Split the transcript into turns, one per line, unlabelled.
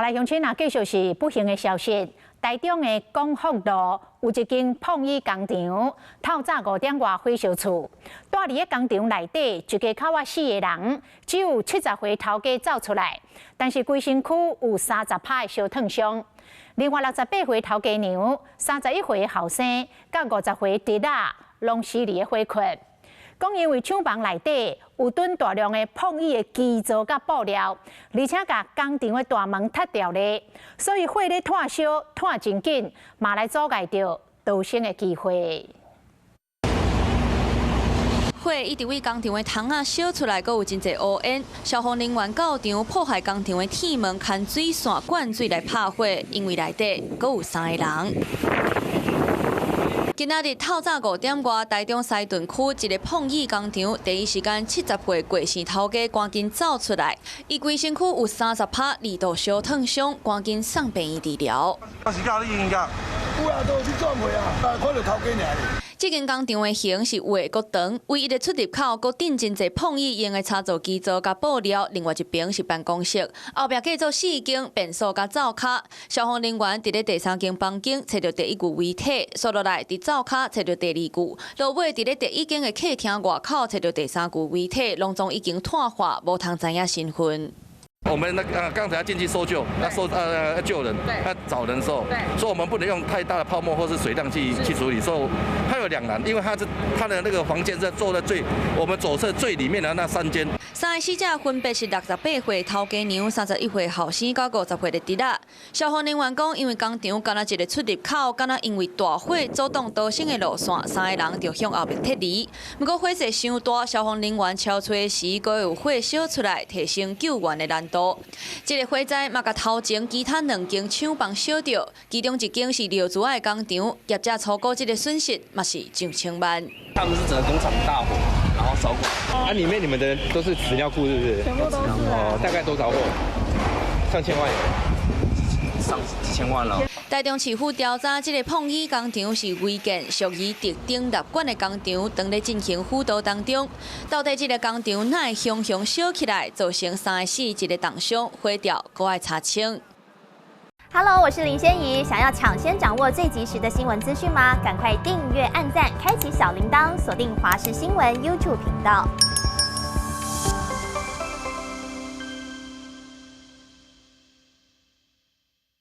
来乡亲啊，继续是不幸的消息。台中的广福路有一间碰衣工厂，透早5点外火烧厝。住伫个工厂内底，一家口4个人，只有70岁头家走出来，但是规身躯有30%的烧烫伤。另外68岁头家娘、31岁的后生，甲50岁侄仔，拢死伫个火窟。讲因为厂房内底有囤大量的碰衣的基座甲布料，而且甲工厂的大门拆掉咧，所以火咧炭烧炭真紧，嘛来阻碍着逃生的机会。
火一直为工厂的窗仔烧出来，阁有真侪乌烟。消防人员到场破坏工厂的铁门，牵水线灌水来拍火，因为内底阁有3个人。今仔日透早5点外，台中西屯区一个碰衣工厂，第一时间70岁过世头家赶紧走出来，伊规身躯有30%二度烧烫伤，赶紧送病院治疗。
我是教你应该，有啊，都有去转会啊，看到头家尔。
这间工厂的形是画阁长，唯一的出入口阁顶真侪碰衣用的插座基座甲布料，另外一边是办公室，后壁架做4间便所甲灶卡。消防人员伫咧第3间房间找到第1具遗体，续落来伫灶卡找到第2具，落尾伫咧第1间的客厅外口找到第3具遗体，拢总已经炭化，无通知影身份。
我们刚才要进去搜救，要救人，要找人的时候，所以我们不能用太大的泡沫或是水量去处理。所以它有2难，因为它的那个房间是坐在我们左侧最里面的那3间。
3个死者分别是68岁头家娘、31岁后生，到50岁的侄仔。消防人员讲，因为工厂干那一个出入口，干那因为大火阻挡逃生的路线，3个人就向后面撤离。不过火势伤大，消防人员超吹时，阁有火烧出来，提升救援的难度。这个火灾嘛，甲头前其他2间厂房烧着，其中1间是料珠的工厂，业者初估这个损失嘛是上千万。
他们是整个工厂大火，然后烧过。里面你们的人都是纸尿裤，是不是？全部都是。哦，大概多少货？上千万有。上几千万了。
台中市府调查，这个碰衣工厂是违建，属于特定立管的工厂，正在进行辅导当中。到底这个工厂哪会熊熊烧起来，造成3个死1个重伤，火调搁要查清。
Hello， 我是林仙怡。想要抢先掌握最及时的新闻资讯吗？赶快订阅、按赞、开启小铃铛，锁定华视新闻 YouTube 频道。